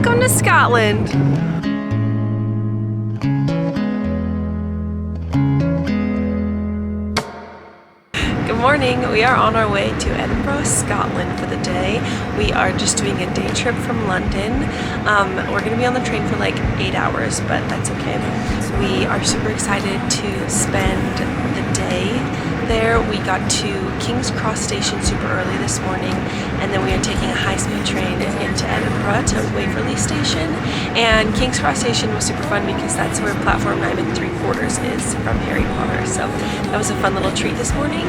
Welcome to Scotland. Good morning. We are on our way to Edinburgh, Scotland for the day. We are just doing a day trip from London. We're going to be on the train for like 8 hours, but that's okay. We are super excited to spend the day there. We got to King's Cross Station super early this morning, and then we are taking a high-speed train into Edinburgh to Waverley Station. And King's Cross Station was super fun because that's where platform 9 3/4 is from Harry Potter. So that was a fun little treat this morning.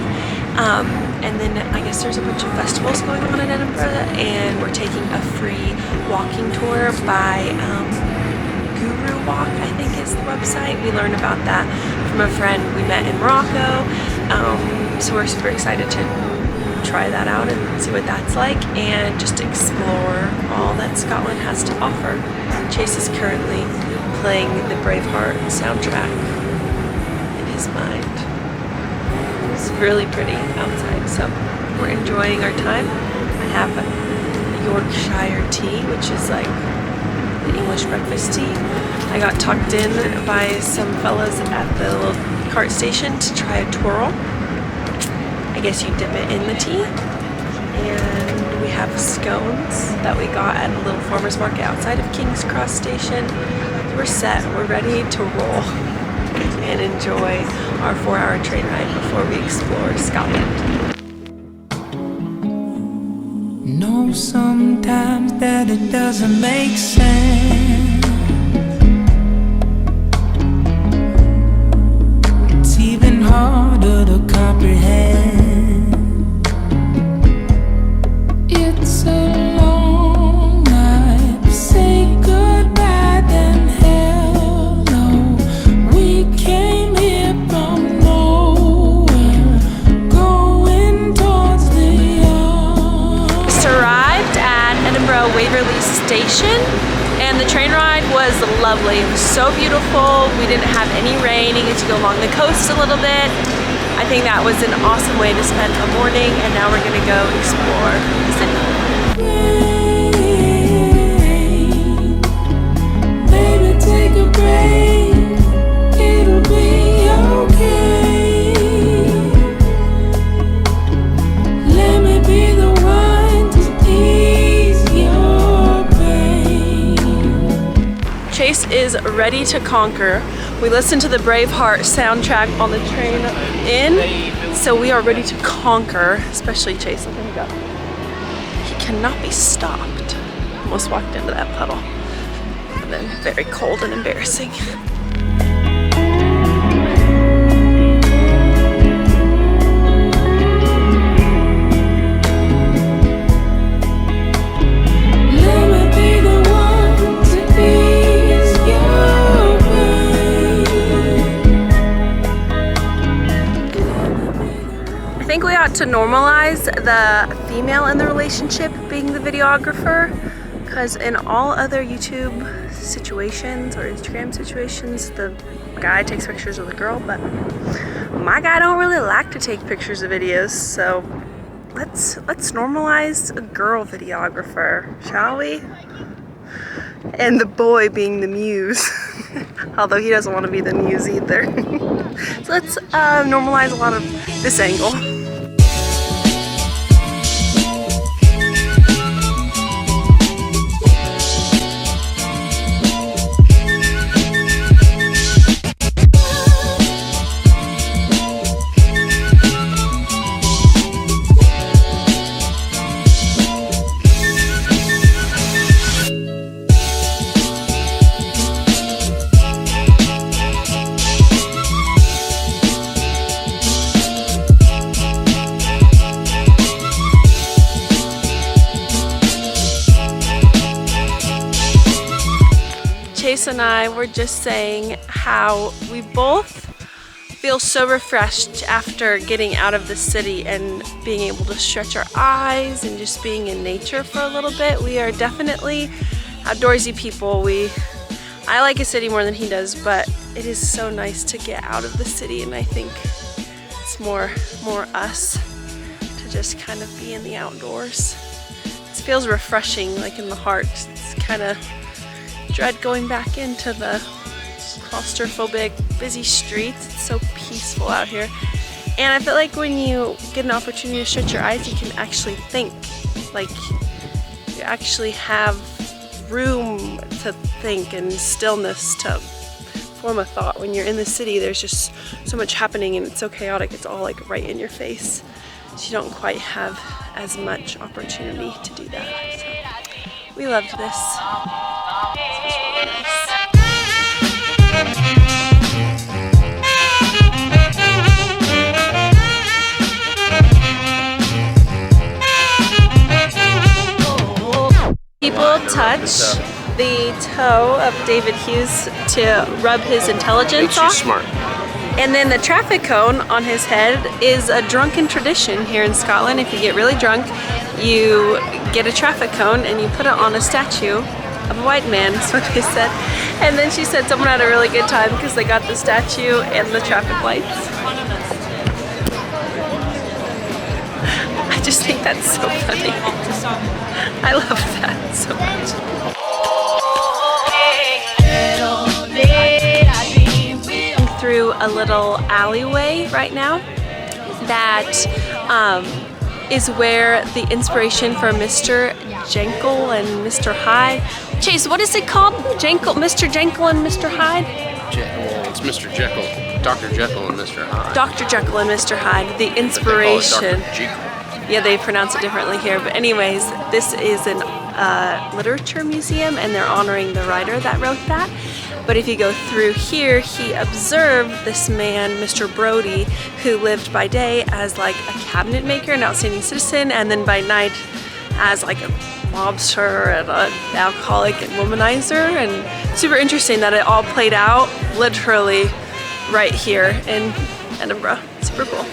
And then I guess there's a bunch of festivals going on in Edinburgh, and we're taking a free walking tour by Guru Walk, I think is the website. We learned about that from a friend we met in Morocco. So we're super excited to try that out and see what that's like and just explore all that Scotland has to offer. Chase is currently playing the Braveheart soundtrack in his mind. It's really pretty outside, so we're enjoying our time. I have Yorkshire tea, which is like the English breakfast tea. I got tucked in by some fellas at the little cart station to try a twirl. I guess you dip it in the tea. And we have scones that we got at a little farmer's market outside of King's Cross Station. We're set, we're ready to roll and enjoy our 4-hour train ride before we explore Scotland. Know sometimes that it doesn't make sense. It's even harder to comprehend. It's a long night, say goodbye then hello. We came here from nowhere, going towards the yard. Just arrived at Edinburgh Waverley Station, and the train ride was lovely. It was so beautiful. We didn't have any rain. You get to go along the coast a little bit. I think that was an awesome way to spend a morning, and now we're gonna go explore the city. Baby, take a break. It'll be okay. Let me be the one to ease your pain. Chase is ready to conquer. We listened to the Braveheart soundtrack on the train in, so we are ready to conquer, especially Chase. Look at him go. He cannot be stopped. Almost walked into that puddle. And then very cold and embarrassing. I think we ought to normalize the female in the relationship being the videographer, because in all other YouTube situations or Instagram situations, the guy takes pictures of the girl, but my guy don't really like to take pictures of videos, so let's normalize a girl videographer, shall we? And the boy being the muse, although he doesn't want to be the muse either. So let's normalize a lot of this angle. Chase and I were just saying how we both feel so refreshed after getting out of the city and being able to stretch our eyes and just being in nature for a little bit. We are definitely outdoorsy people. I like a city more than he does, but it is so nice to get out of the city, and I think it's more us to just kind of be in the outdoors. It feels refreshing, like in the heart. It's kind of dread going back into the claustrophobic, busy streets. It's so peaceful out here. And I feel like when you get an opportunity to shut your eyes, you can actually think. Like, you actually have room to think and stillness to form a thought. When you're in the city, there's just so much happening and it's so chaotic. It's all like right in your face. So you don't quite have as much opportunity to do that. So we loved this. This was really nice. People touch the toe of David Hughes to rub his intelligence off. Smart. And then the traffic cone on his head is a drunken tradition here in Scotland. If you get really drunk, you get a traffic cone and you put it on a statue of a white man, is what they said. And then she said someone had a really good time because they got the statue and the traffic lights. I just think that's so funny. I love that so much. Through a little alleyway right now that is where the inspiration for Mr. Jekyll and Mr. Hyde. Chase, what is it called? Mr. Jekyll and Mr. Hyde? Well, it's Mr. Jekyll, Dr. Jekyll and Mr. Hyde. Dr. Jekyll and Mr. Hyde, the inspiration. Yeah, they pronounce it differently here, but anyways, this is an literature museum and they're honoring the writer that wrote that. But if you go through here, he observed this man, Mr. Brodie, who lived by day as like a cabinet maker, an outstanding citizen, and then by night as like a mobster and an alcoholic and womanizer. And super interesting that it all played out literally right here in Edinburgh. Super cool.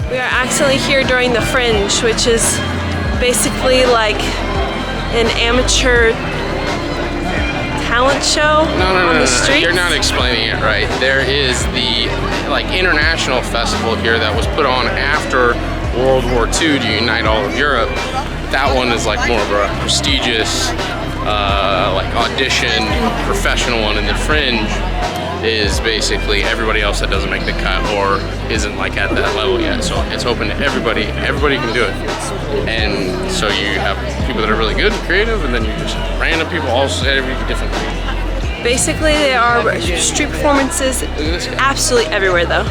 We are actually here during the Fringe, which is basically like an amateur talent show on the streets. You're not explaining it right. There is the like international festival here that was put on after World War II to unite all of Europe. That one is like more of a prestigious like audition professional one, and the Fringe is basically everybody else that doesn't make the cut or isn't like at that level yet. So it's open to everybody. Everybody can do it. And so you have people that are really good and creative, and then you just random people all say every different thing. Basically, there are street performances absolutely everywhere though.